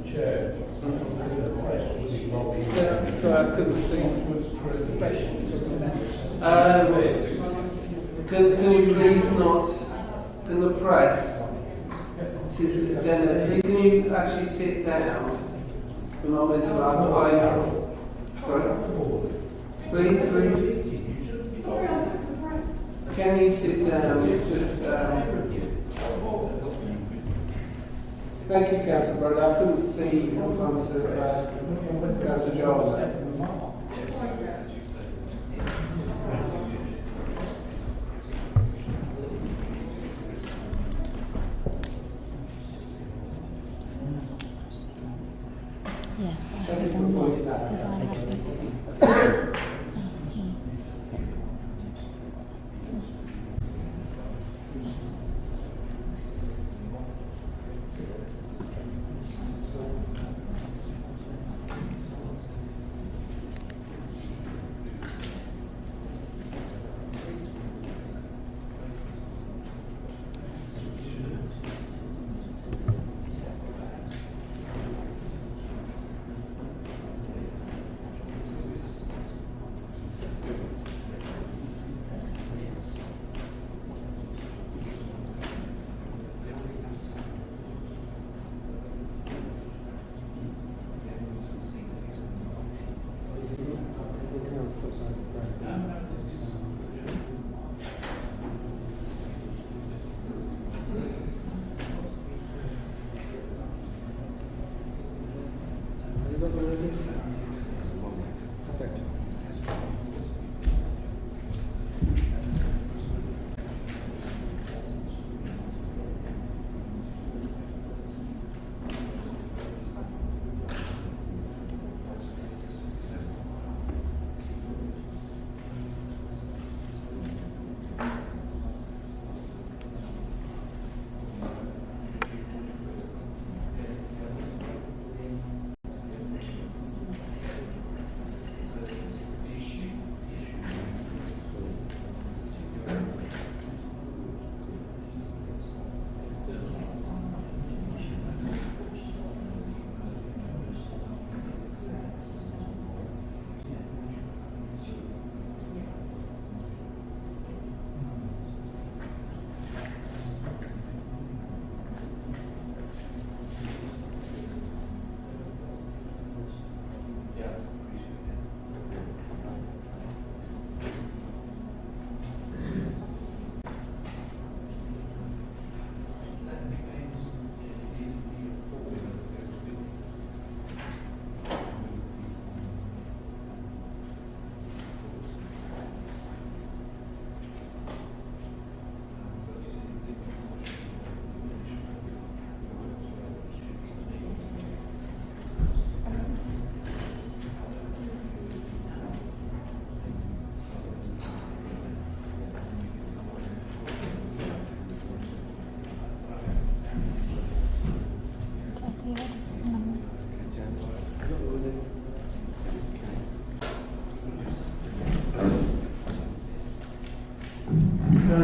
Chair, So I couldn't see. Can you please not? Can the press? Please, can you actually sit down? We're not meant to. Sorry. Please. Can you sit down? It's just. Thank you, Councillor Brody. I couldn't see in front of Councillor Johnson. Yeah. Thank you for pointing that Because I out. have to.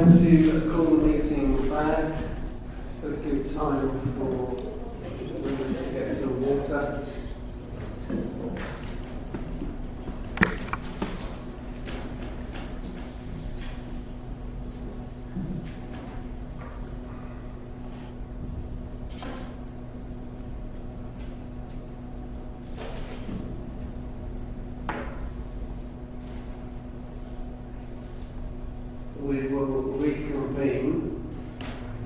going to call the meeting back. Let's give time for members to get some water. We will reconvene.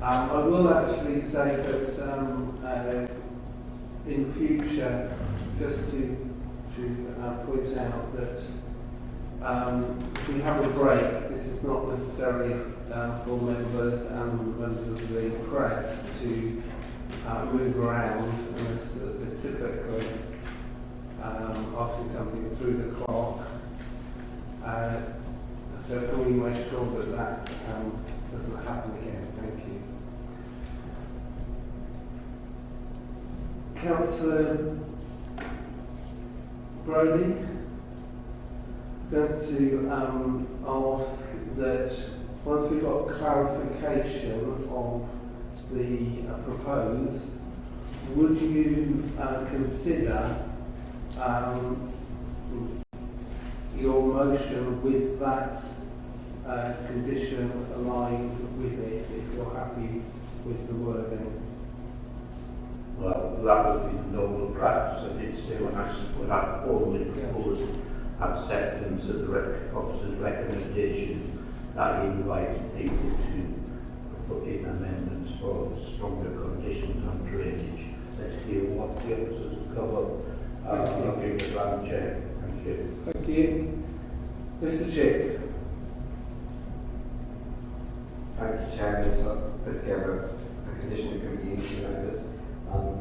I will actually say that in future, just to point out that if we have a break, this is not necessarily for members and members of the press to move around and specifically asking something through the clock. So can we make sure that that doesn't happen again? Thank you. Councillor Brody, going to ask that once we've got clarification of the proposed, would you consider your motion with that condition aligned with it, if you're happy with the wording? Well, that would be the normal practice. I did say when I formally proposed acceptance of the officer's recommendation, that he invited people to put in amendments for stronger conditions on drainage. Let's hear what the officers have covered. I'll give the Madam Chair. Thank you. Thank you. Mr. Chick. Thank you, Chairman. So I put together a condition that could be easy members.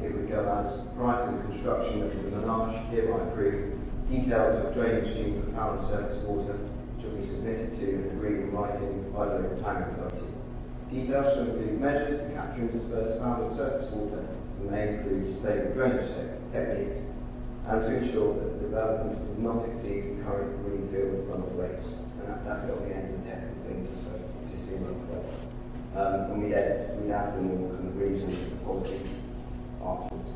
It would go as prior to the construction of the Menage hereby approve details of drainage scheme for foul and surface water which will be submitted to and agreed in writing by the local planning authority. Details shall include measures to capture and disperse foul and surface water and may include sustainable drainage techniques and to ensure that the development will not exceed the current greenfield runoff rates. And that got me into a technical thing, just for existing runoff rates. And we add the more kind of reasons and policies afterwards.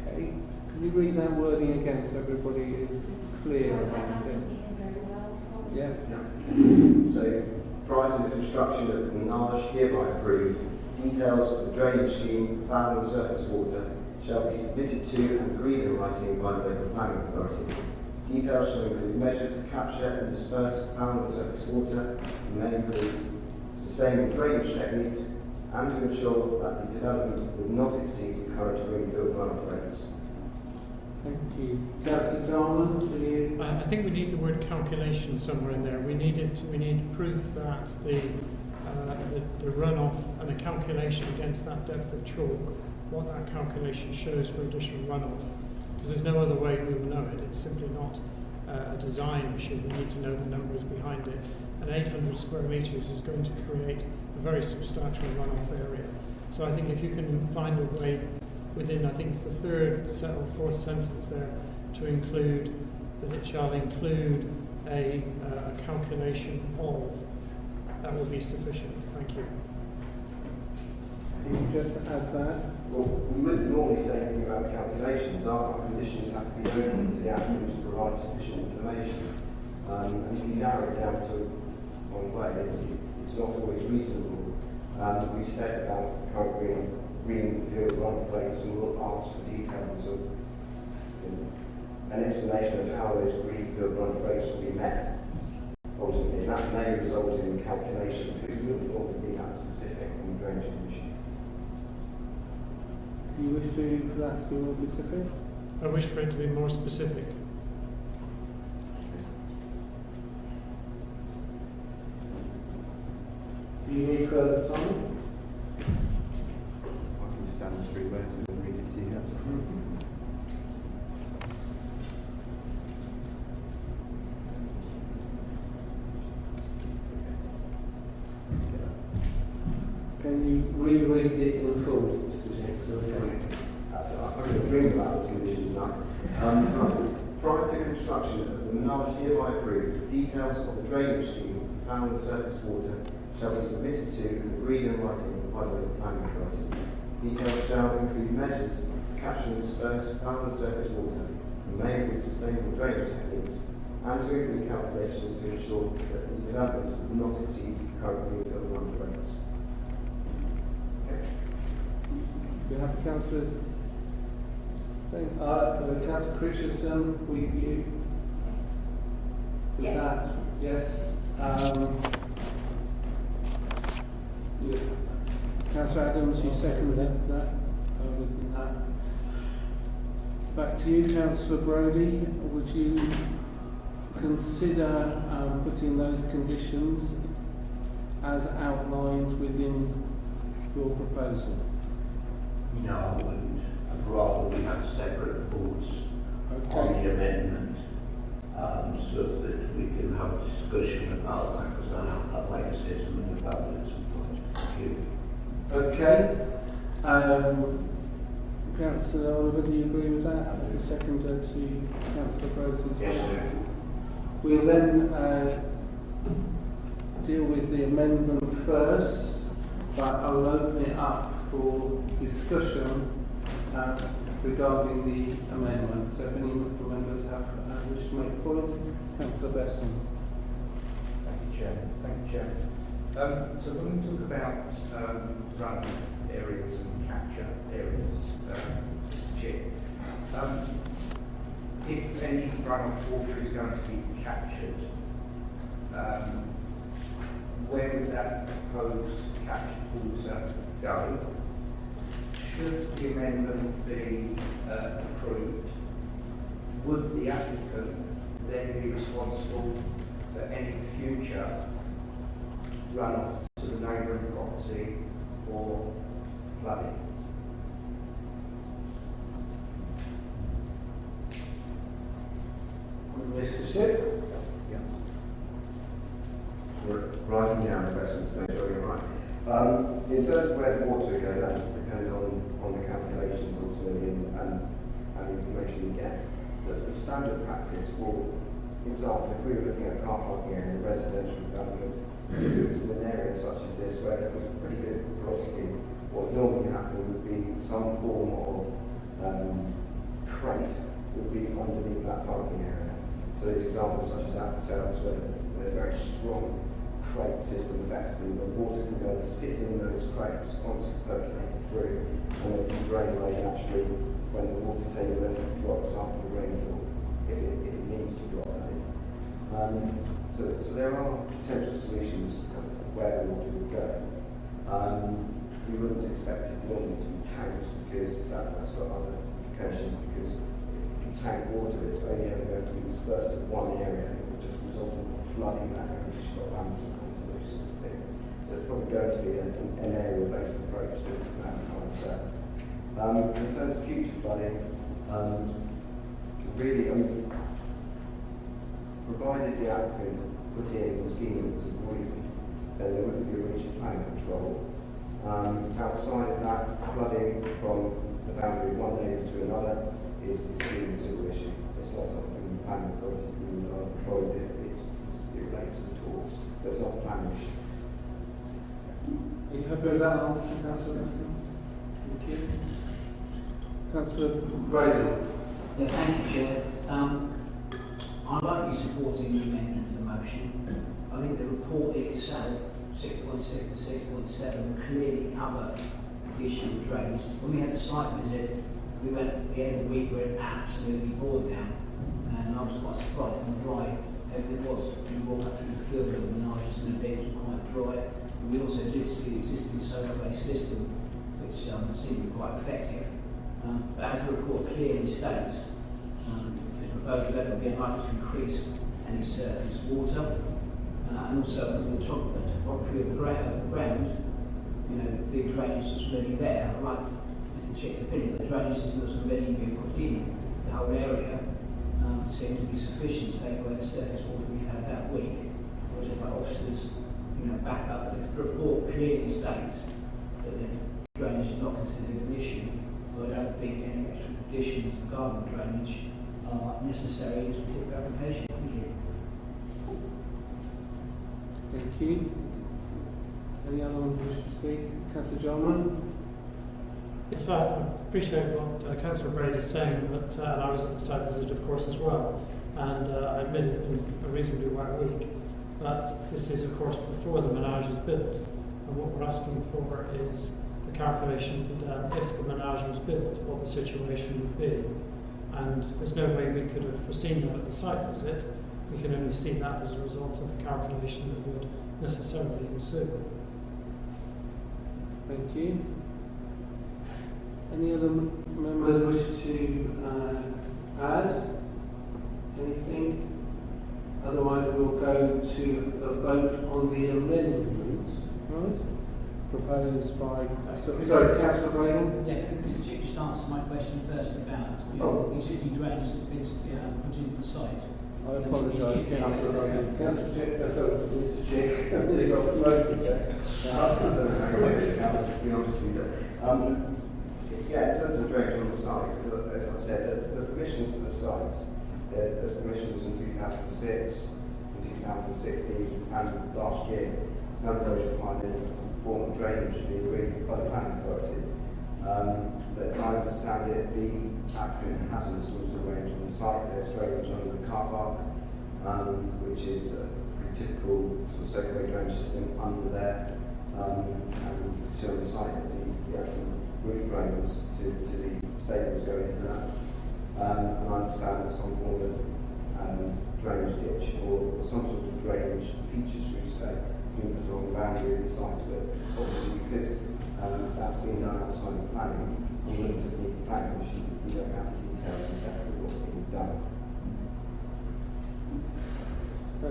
Okay. Can you read that wording again so everybody is clear about it? Yeah. So, prior to the construction of the Menage hereby approved, details of the drainage scheme for foul and surface water shall be submitted to and agreed in writing by the local planning authority. Details shall include measures to capture and disperse foul and surface water and may include sustainable drainage techniques and to ensure that the development will not exceed the current greenfield runoff rates. Thank you. Councillor Jarman, do you? I think we need the word calculation somewhere in there. We need proof that the runoff and a calculation against that depth of chalk, what that calculation shows for additional runoff. Because there's no other way we will know it. It's simply not a design issue. We need to know the numbers behind it. And 800 square metres is going to create a very substantial runoff area. So I think if you can find a way within, I think it's the third or fourth sentence there, to include that it shall include a calculation of, that will be sufficient. Thank you. Can you just add that? Well, we wouldn't normally say anything about calculations. Our conditions have to be open to the applicant to provide sufficient information. And if you narrow it down to one way, it's not always reasonable. We said about current greenfield runoff rates, and we'll ask for details of an explanation of how those greenfield runoff rates will be met. Ultimately, that may result in calculations, but it wouldn't normally be that specific on the drainage condition. Do you wish for that to be more specific? I wish for it to be more specific. Do you need further time? I can just add the 3 words and then read it to you. That's Can you reread it in full, Mr. Jackson? I'm going to dream about this condition tonight. Prior to construction of the Menage hereby approved, details of the drainage scheme for foul and surface water shall be submitted to and agreed in writing by the local planning authority. Details shall include measures for capturing and disperse foul and surface water and may include sustainable drainage techniques and to include calculations to ensure that the development will not exceed current Greenfield run rates. Okay. You happy, Councillor? Councillor Christensen, will you? With Yes. that, yes. Yeah. Councillor Adams, you seconded that. With that. Back to you, Councillor Brodie. Would you consider putting those conditions as outlined within your proposal? No, I wouldn't. I'd rather we had separate votes on Okay. the amendment, so that we can have a discussion about that, because I'd like to say something about it at some point. Thank you. Okay. Councillor Oliver, do you agree with that as a seconder to Councillor Brodie's? Yes, sir. We'll then deal with the amendment first, but I'll open it up for discussion regarding the amendment. So if any members have wish to make a point, Councillor Besson. Thank you, Chair. So when we talk about run areas and capture areas, Mr. Chair, if any runoff water is going to be captured, where would that proposed captured water go? Should the amendment be approved, would the applicant then be responsible for any future runoff to the neighbouring property or flooding? Mr. Ship? We're writing down the questions to make sure you're right. In terms of where the water will go, that will depend on the calculations ultimately and the information you get. The standard practice, for example, if we were looking at car parking area in a residential development, if it was an area such as this where there was a pretty good crossing, what would normally happen would be some form of crate would be underneath that parking area. So there's examples such as ourselves where a very strong crate system effectively, the water can go and sit in those crates once it's percolated through, and it can drain away naturally when the water table then drops after the rainfall, if it needs to drop that in. So there are potential solutions where the water would go. We wouldn't expect it normally to be tanked because that's got other implications, because if you tank water, it's only ever going to be dispersed to one area, and it would just result in flooding that area, which you've got management and those sorts of things. So it's probably going to be an area-based approach to that concept. In terms of future flooding, really, provided the applicant put in the scheme that was agreed, then there wouldn't be a breach of planning control. Outside of that, flooding from the boundary of one neighbour to another is really a civil issue. It's not something the planning authority can control. It relates to the tools, so it's not a planning issue. Are you happy with that answer, Councillor Besson? Thank you. Councillor Brodie. Yeah, thank you, Chair. I won't be supporting the amendment to the motion. I think the report in itself, 6.6 and 6.7, clearly cover the issue of drainage. When we had the site visit, we went at the end of the week, we were absolutely bored down, and I was quite surprised how dry everything was. We walked up through the field of the menages and the bed was quite dry. And we also did see the existing solar-based system, which seemed to be quite effective. But as the report clearly states, the proposed level will be unlikely to increase any surface water, and also on the topography of the ground, the drainage that's already there. I like Mr. Chick's opinion, the drainage system that's already been put in the whole area seemed to be sufficient to take away the surface water we've had that week. Which my officers, back up. The report clearly states that the drainage is not considered an issue. So I don't think any extra additions to garden drainage are necessary in this particular application. Thank you. Thank you. Any other one who wishes to speak? Councillor Jarman? Yes, I appreciate what Councillor Brady is saying, but and I was at the site visit, of course, as well, and I admit it in a reasonably wet week. But this is, of course, before the menage is built, and what we're asking for is the calculation to be done if the menage was built, what the situation would be. And there's no way we could have foreseen that at the site visit. We can only see that as a result of the calculation that would necessarily ensue. Thank you. Any other members wish to add anything? Otherwise, we'll go to a vote on the amendment, right? Proposed by. Sorry, Councillor Graham? Yeah, could you just answer my question first about existing drainage that's been put into the site? I apologise, Councillor Graham. Councillor Chick, Mr. Chick, I nearly got promoted there. Yeah, in terms of drainage on the site, as I said, the permissions to the site, there's permissions in 2006, in 2016, and last year. None of those required any form of drainage to be agreed by the planning authority. But as I understand it, the applicant has installed the drainage on the site. There's drainage under the car park, which is a pretty typical sort of soakaway drainage system under there. And you can see on the site that the actual roof drains to the stables go into that. And I understand that some form of drainage ditch or some sort of drainage features, should we say, to put along the boundary of the site. But obviously, because that's been done outside of planning, we need to meet the planning, we don't have the details of exactly what's being done.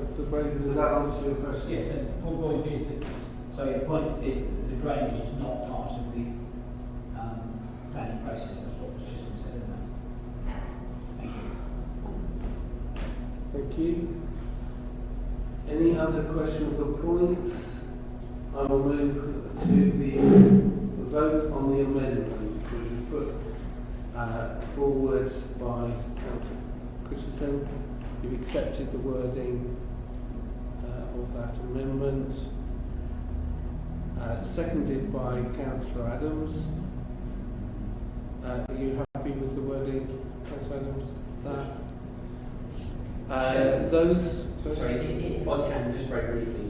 So, Brady, does that answer your question? Yes, and the point is that, so your point is that the drainage is not part of the planning process, that's what was just been said in that. Thank you. Thank you. Any other questions or points? I will move to the vote on the amendments, which was put forward by Councillor Christensen. You've accepted the wording of that amendment. Seconded by Councillor Adams. Are you happy with the wording, Councillor Adams? Those. Sorry, if I can, just very briefly,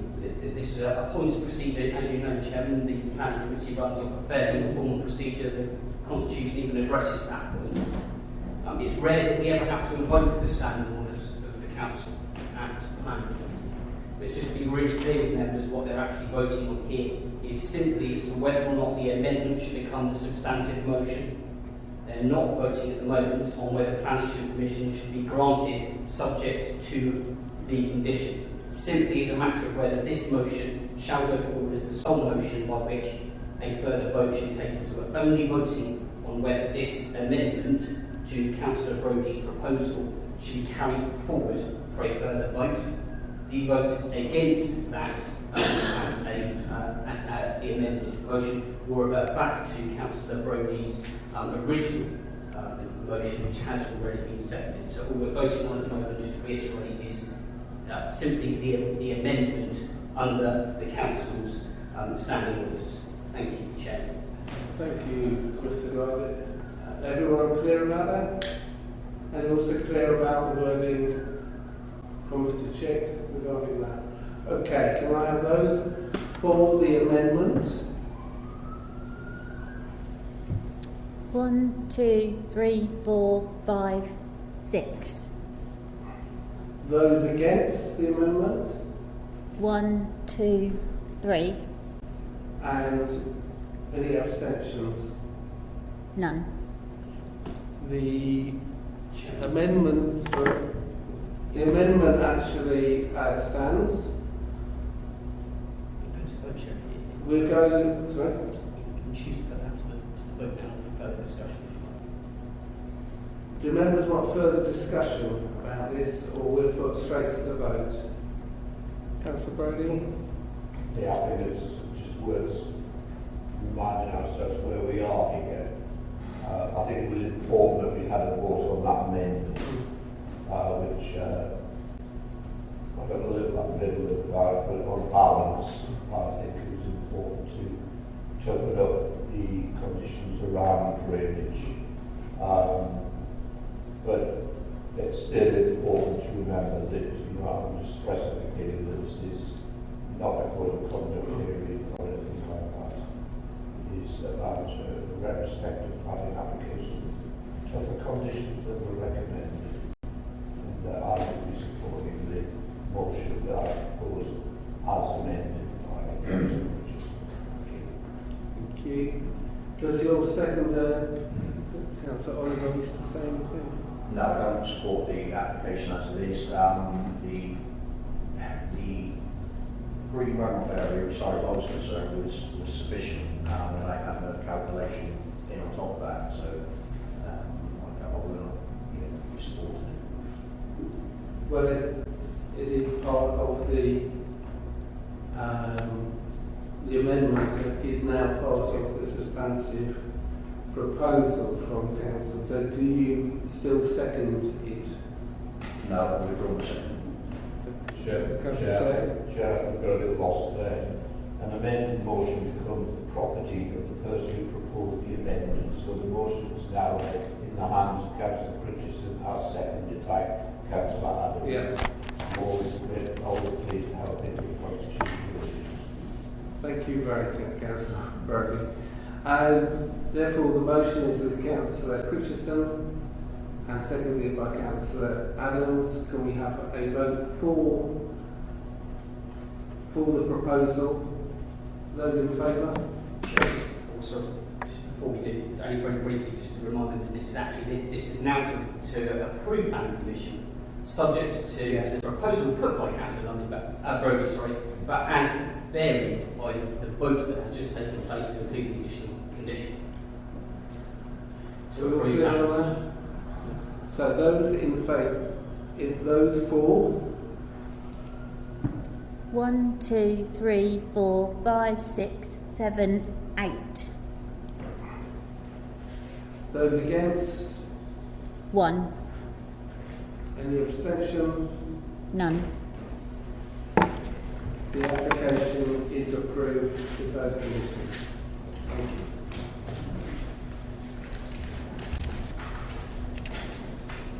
this is a point of procedure. As you know, Chairman, the planning committee runs off a fairly informal procedure. The Constitution even addresses that point. It's rare that we ever have to invoke the standing orders of the Council and the planning committee. But it's just to be really clear with members what they're actually voting on here is simply as to whether or not the amendment should become the substantive motion. They're not voting at the moment on whether planning permission should be granted subject to the condition. Simply as a matter of whether this motion shall go forward as the sole motion by which a further vote should be taken. So we're only voting on whether this amendment to Councillor Brody's proposal should be carried forward for a further vote. The vote against that as the amended motion will revert back to Councillor Brody's original motion, which has already been seconded. So all we're voting on at the moment, just to reiterate, is simply the amendment under the Council's standing orders. Thank you, Chair. Thank you, Mr. Gardner. Everyone clear about that? And also clear about the wording from Mr. Chick regarding that? Okay, can I have those for the amendment? 1, 2, 3, 4, 5, 6. Those against the amendment? 1, 2, 3. And any abstentions? None. The amendment, the amendment actually stands. We're going, sorry? You can choose to put that to the vote now for further discussion. Do members want further discussion about this, or we'll put straight to the vote? Councillor Brody? Yeah, I think it's just worth reminding ourselves where we are here. I think it was important that we had a vote on that amendment, which I got a little like the middle of but on balance, I think it was important to toughen up the conditions around drainage. But it's still important to remember that, you know, I'm just stressing again that this is not a code of conduct area or anything like that. It is about retrospective planning applications, tougher conditions that were recommended. And I will be supporting the motion that I proposed as amended by Councillor Richardson. Thank you. Does your seconder, Councillor Oliver, wish to say anything? No, I don't support the application as it is. The green runoff area, as far as I was concerned, was sufficient, and I had a calculation in on top of that, so I will not be supporting it. Well, it is part of the amendment is now part of the substantive proposal from Council. So do you still second it? No, I withdraw the second. Chair, I think we're a little lost there. An amended motion becomes the property of the person who proposed the amendment. So the motion is now in the hands of Councillor Richardson, as seconded by Councillor Adams. Yeah. Always pleased to help in with constitutional issues. Thank you very much, Councillor Burley. Therefore, the motion is with Councillor Richardson and seconded by Councillor Adams. Can we have a vote for the proposal? Those in favour? Also, just before we do, it's only very briefly just to remind them that this is now to approve planning commission, subject to the proposal put by Councillor Brody, but as varied by the vote that has just taken place to include the additional condition. To approve clear on planning. that? So those in favour, those for? 1, 2, 3, 4, 5, 6, 7, 8. Those against? 1. Any abstentions? None. The application is approved with those conditions. Thank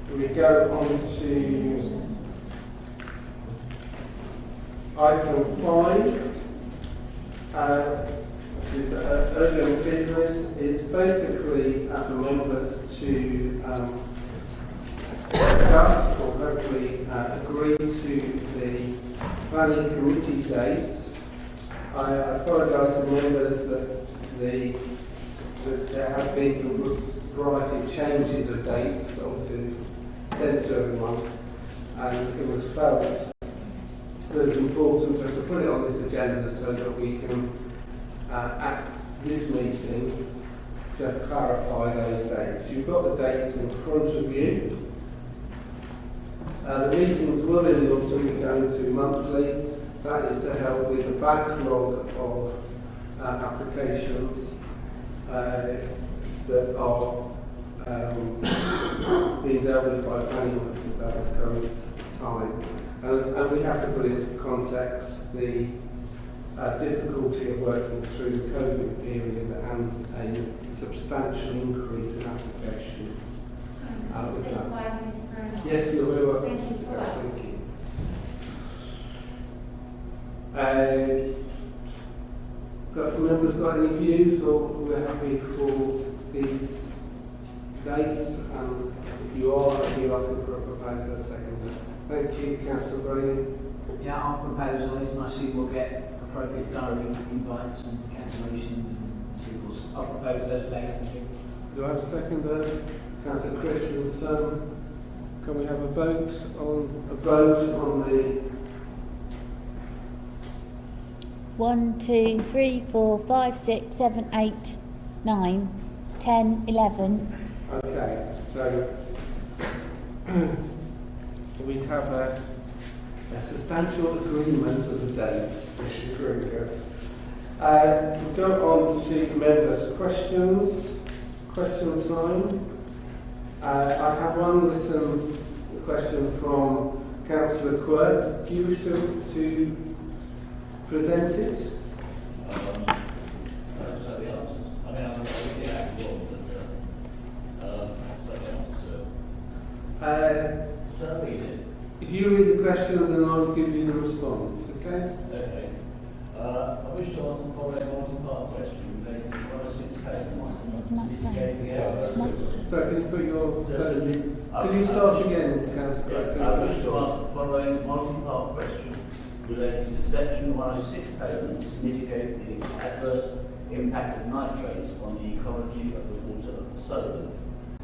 you. We go on to item 5, which is urgent business. It's basically for members to discuss or hopefully agree to the planning committee dates. I apologise to members that there have been some variety of changes of dates, obviously sent to everyone, and it was felt that it's important just to put it on this agenda so that we can, at this meeting, just clarify those dates. You've got the dates in front of you. The meetings will in the autumn be going to monthly. That is to help with the backlog of applications that are being dealt with by planning officers at this current time. And we have to put into context the difficulty of working through the COVID period and a substantial increase in applications. Yes, you're very welcome. Thank you. Members got any views, or we're happy for these dates? And if you are, I'll be asking for a proposal second. Thank you, Councillor Brady. Yeah, I'll propose those, and I see we'll get appropriate diary invites and cancellations and pupils. I'll propose those dates. Thank you. Do I have a seconder? Councillor Christensen. Can we have a vote on the 1, 2, 3, 4, 5, 6, 7, 8, 9, 10, 11. Okay, so we have a substantial agreement of the dates, which is really good. We'll go on to members' questions. Question time. I have one written question from Councillor Quirk. Do you wish to present it? Shall I read it? If you read the questions, then I'll give you the response, okay? Okay. I wish to ask the following multi-part question relating to 106 payments to mitigate the adverse. So can you put your... Can Can you start again, Councillor Grace? I wish to ask the following multi-part question relating to section 106 payments to mitigate the adverse impact of nitrates on the ecology of the water of the Solent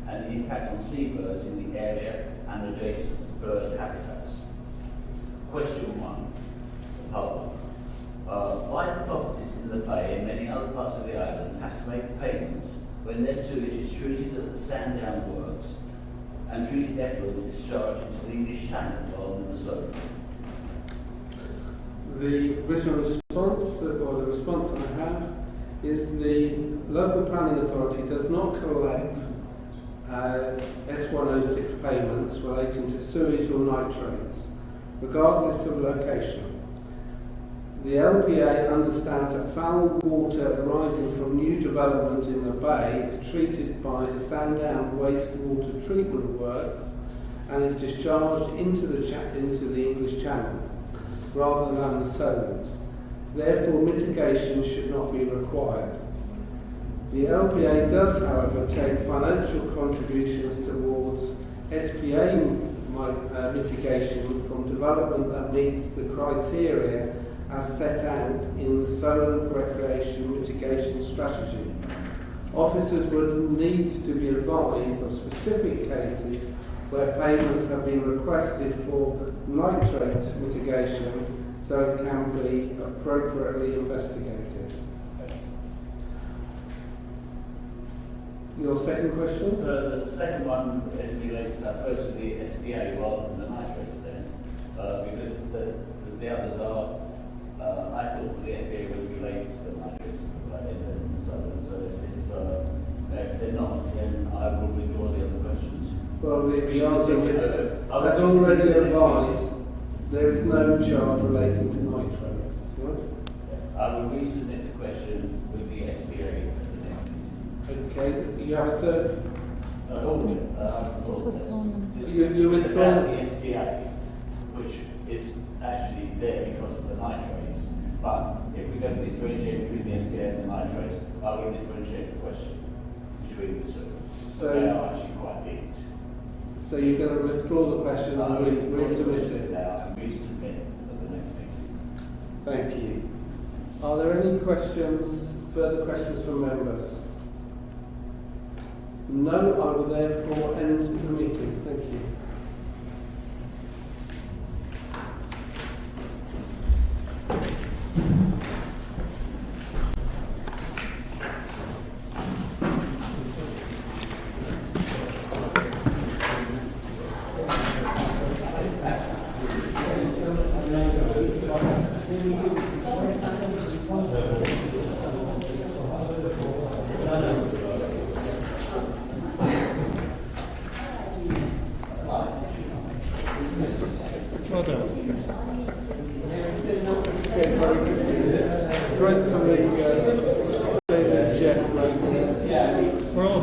and the impact on seabirds in the area and adjacent bird habitats. Question 1. The public. Why do properties in the bay and many other parts of the island have to make payments when their sewage is treated at the Sandown Works and treated effluent discharged into the English Channel rather than the Solent? The written response, or the response I have, is the local planning authority does not collect S106 payments relating to sewage or nitrates, regardless of location. The LPA understands that foul water arising from new development in the bay is treated by the Sandown Wastewater Treatment Works and is discharged into the English Channel, rather than the Solent. Therefore, mitigation should not be required. The LPA does, however, take financial contributions towards SPA mitigation from development that meets the criteria as set out in the Solent Recreation Mitigation Strategy. Officers would need to be advised of specific cases where payments have been requested for nitrate mitigation so it can be appropriately investigated. Your second question? So the second one is relates, I suppose, to the SPA rather than the nitrates then, because it's the others are, I thought the SPA was related to the nitrates in the Solent, so if they're not, then I will withdraw the other questions. Well, the answer is, as already advised, there is no charge relating to nitrates. Right? I will resubmit the question with the SPA at the next meeting. Okay, you have a third? You withdraw the SPA, which is actually there because of the nitrates. But if we're going to differentiate between the SPA and the nitrates, I will differentiate the question between the two. So they are actually quite linked. So you're going to withdraw the question and resubmit it? Now and resubmit at the next meeting. Thank you. Are there any questions, further questions from members? No, I will therefore end the meeting. Thank you. Well done. Great for me, David, Jeff, We're all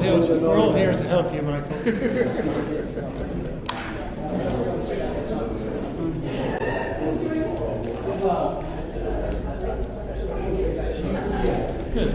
here to help you, Michael. Good.